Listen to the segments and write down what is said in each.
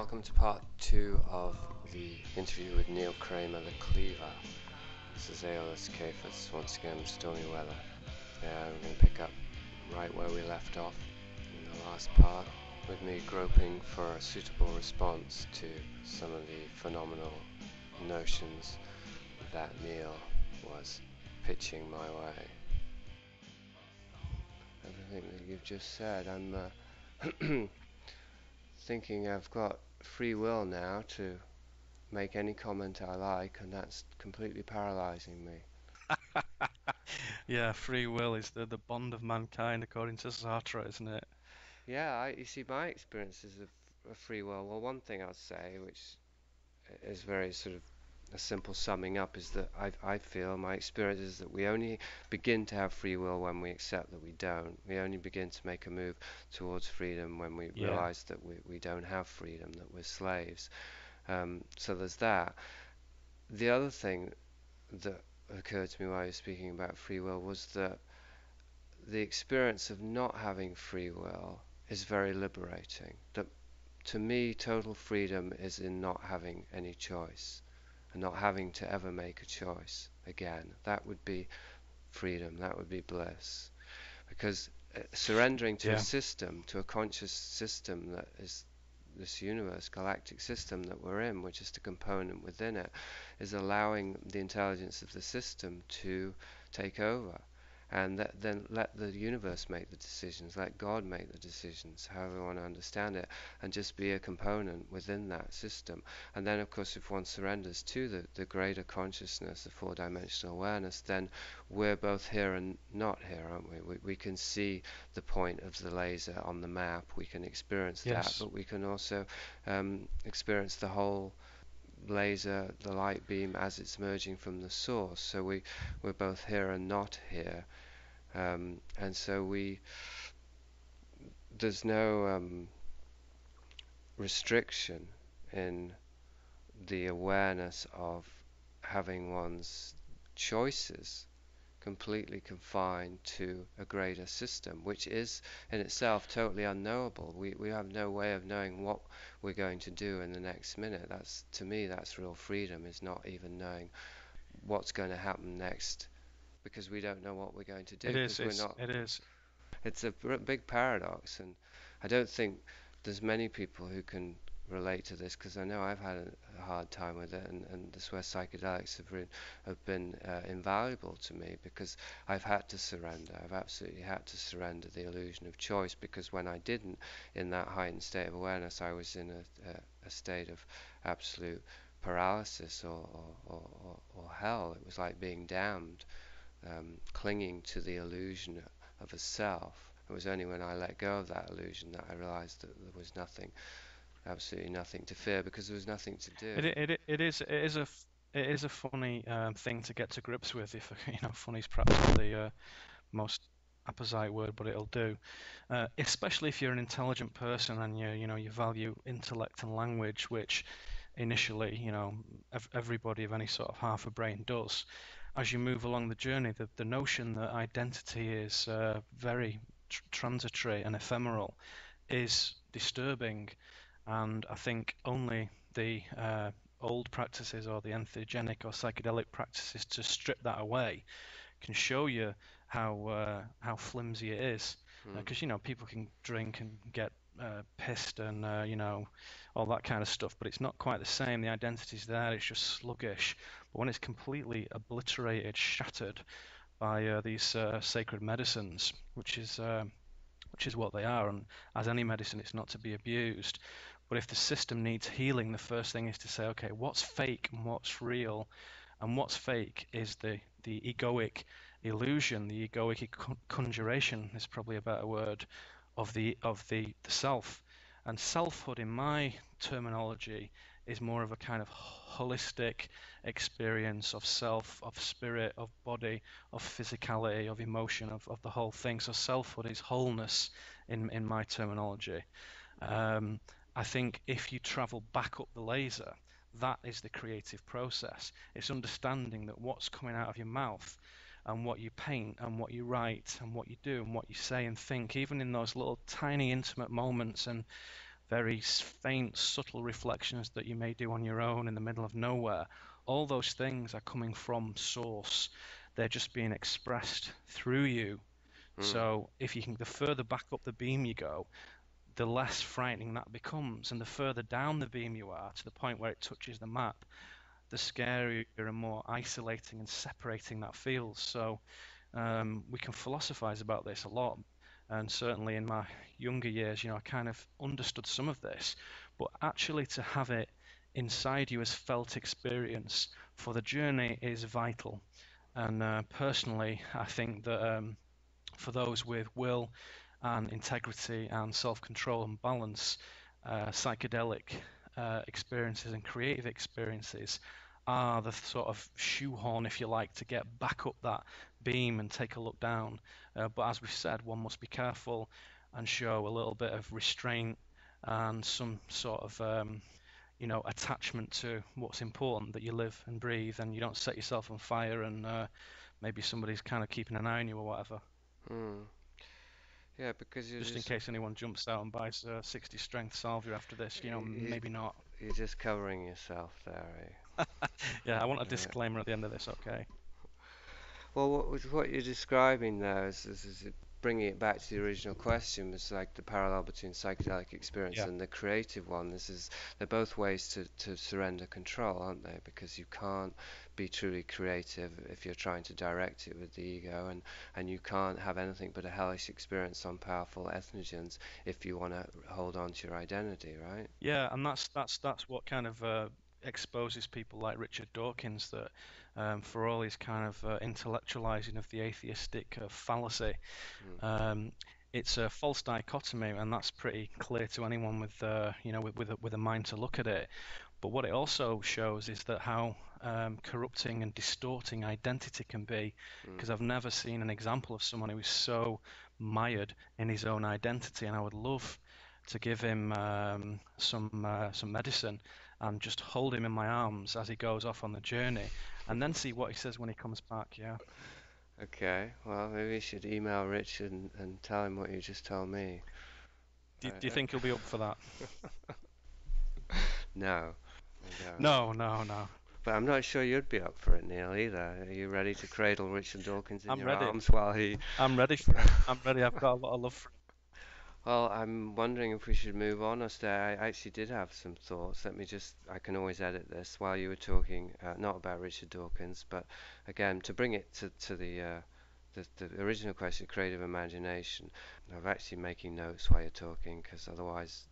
welcome to part 2 of the interview with Neil Kramer, the Cleaver. This is ALS Cephas, once again stormy weather. We're going to pick up right where we left off in the last part, with me groping for a suitable response to some of the phenomenal notions that Neil was pitching my way. Everything that you've just said, I'm thinking I've got free will now to make any comment I like, and that's completely paralyzing me. Yeah, free will is the bond of mankind, according to Sartre, isn't it? Yeah, you see, my experiences of free will, well, one thing I'll say, which is very sort of a simple summing up, is that I feel my experience is that we only begin to have free will when we accept that we don't. We only begin to make a move towards freedom when we Yeah. realize that we don't have freedom, that we're slaves. So there's that. The other thing that occurred to me while you were speaking about free will was that the experience of not having free will is very liberating. That to me, total freedom is in not having any choice and not having to ever make a choice again. That would be freedom, that would be bliss. Because surrendering to a Yeah. system, to a conscious system that is this universe, galactic system that we're in, which is a component within it, is allowing the intelligence of the system to take over. And then let the universe make the decisions, let God make the decisions, however you want to understand it, and just be a component within that system. And then, of course, if one surrenders to the greater consciousness, the four-dimensional awareness, then we're both here and not here, aren't we? We can see the point of the laser on the map, we can experience that, Yes. but we can also experience the whole laser, the light beam as it's emerging from the source. So we're both here and not here, and so there's no restriction in the awareness of having one's choices completely confined to a greater system, which is in itself totally unknowable. We have no way of knowing what we're going to do in the next minute. That's, to me, that's real freedom, is not even knowing what's going to happen next, because we don't know what we're going to do, It is. because we're It's. not. It is. It's a big paradox, and I don't think there's many people who can relate to this, because I know I've had a hard time with it, and this where psychedelics have been invaluable to me, because I've had to surrender. I've absolutely had to surrender the illusion of choice, because when I didn't, in that heightened state of awareness, I was in a state of absolute paralysis or hell. It was like being damned, clinging to the illusion of a self. It was only when I let go of that illusion that I realized that there was nothing, absolutely nothing to fear, because there was nothing to do. It is a funny thing to get to grips with. If funny is perhaps not the most apposite word, but it'll do. Especially if you're an intelligent person and you value intellect and language, which initially, everybody of any sort of half a brain does. As you move along the journey, the notion that identity is very transitory and ephemeral is disturbing, and I think only the old practices or the entheogenic or psychedelic practices to strip that away can show you how flimsy it is. Hmm. Because people can drink and get pissed and all that kind of stuff, but it's not quite the same. The identity's there; it's just sluggish. But when it's completely obliterated, shattered by these sacred medicines, which is what they are, and as any medicine, it's not to be abused. But if the system needs healing, the first thing is to say, okay, what's fake and what's real? And what's fake is the egoic illusion, the egoic conjuration is probably a better word, of the self. And selfhood, in my terminology, is more of a kind of holistic experience of self, of spirit, of body, of physicality, of emotion, of the whole thing. So selfhood is wholeness in my terminology. Um, I think if you travel back up the laser, that is the creative process. It's understanding that what's coming out of your mouth and what you paint and what you write and what you do and what you say and think, even in those little tiny intimate moments and very faint, subtle reflections that you may do on your own in the middle of nowhere. All those things are coming from source. They're just being expressed through you. Mm. So if you can, the further back up the beam you go, the less frightening that becomes, and the further down the beam you are to the point where it touches the map, the scarier and more isolating and separating that feels. So we can philosophize about this a lot, and certainly in my younger years, I kind of understood some of this, but actually to have it inside you as felt experience for the journey is vital. And personally, I think that for those with will and integrity and self-control and balance, psychedelic experiences and creative experiences are the sort of shoehorn, if you like, to get back up that beam and take a look down. But as we've said, one must be careful and show a little bit of restraint and some sort of attachment to what's important, that you live and breathe and you don't set yourself on fire, and maybe somebody's kind of keeping an eye on you or whatever. Mm. Yeah, because Just in case anyone jumps out and buys 60 strength salvia after this, you, maybe not. you're just covering yourself there, Yeah, I want a eh? disclaimer at the end of this, okay? Well, what you're describing there is bringing it back to the original question, was like the parallel between psychedelic experience Yeah. and the creative one. They're both ways to surrender control, aren't they? Because you can't be truly creative if you're trying to direct it with the ego, and you can't have anything but a hellish experience on powerful ethnogens if you want to hold on to your identity, right? Yeah, and that's what kind of exposes people like Richard Dawkins, that for all his kind of intellectualizing of the atheistic fallacy, Mm. um, it's a false dichotomy, and that's pretty clear to anyone with with a mind to look at it. But what it also shows is that how corrupting and distorting identity can be, Mm. because I've never seen an example of someone who is so mired in his own identity, and I would love to give him some medicine and just hold him in my arms as he goes off on the journey, and then see what he says when he comes back. Yeah. Okay, well, maybe you should email Rich and tell him what you just told me. Do you think he'll be up for that? No, I don't. No, no, no. But I'm not sure you'd be up for it, Neil, either. Are you ready to cradle Richard Dawkins in I'm your ready. arms while he... I'm ready for it. I'm ready. I've got a lot of love for Well, I'm wondering if we should move on or stay. I actually did have some thoughts. I can always edit this while you were talking, not about Richard Dawkins, but again, to bring it to the original question, creative imagination. I'm actually making notes while you're talking, because otherwise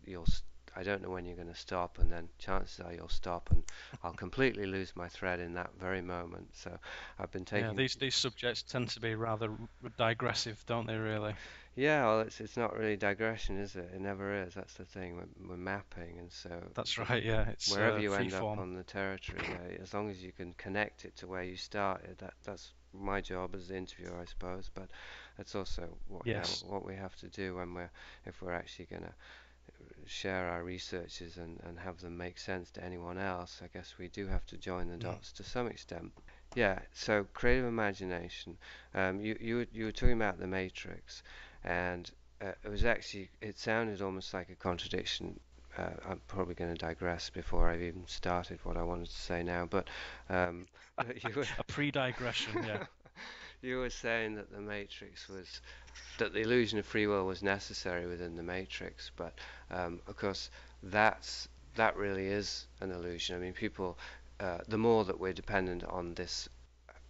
I don't know when you're going to stop, and then chances are you'll stop, and I'll completely lose my thread in that very moment. So I've been it. Yeah, taking. these subjects tend to be rather digressive, don't they, really? Yeah, well, it's not really digression, is it? It never is. That's the thing. We're mapping, and so That's right, yeah. It's wherever you free end up form. on the territory, as long as you can connect it to where you started, that's my job as the interviewer, I suppose. But that's also Yes. what we have to do if we're actually going to share our researches and have them make sense to anyone else. I guess we do have to join the Mm. dots to some extent. Yeah. So creative imagination. You were talking about the Matrix, and it sounded almost like a contradiction. I'm probably going to digress before I've even started what I wanted to say now, but um, you were A pre-digression, yeah. you were saying that that the illusion of free will was necessary within the Matrix, but of course that really is an illusion. I mean, the more that we're dependent on this,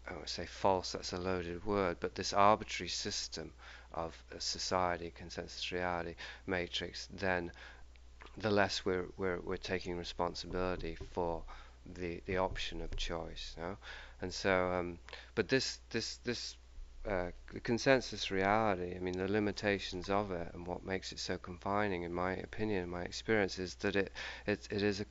I would say false, that's a loaded word, but this arbitrary system of society, consensus reality, matrix, then the less we're taking responsibility for the option of choice, you know? And so, but this consensus reality, I mean, the limitations of it and what makes it so confining, in my opinion, in my experience, is that it is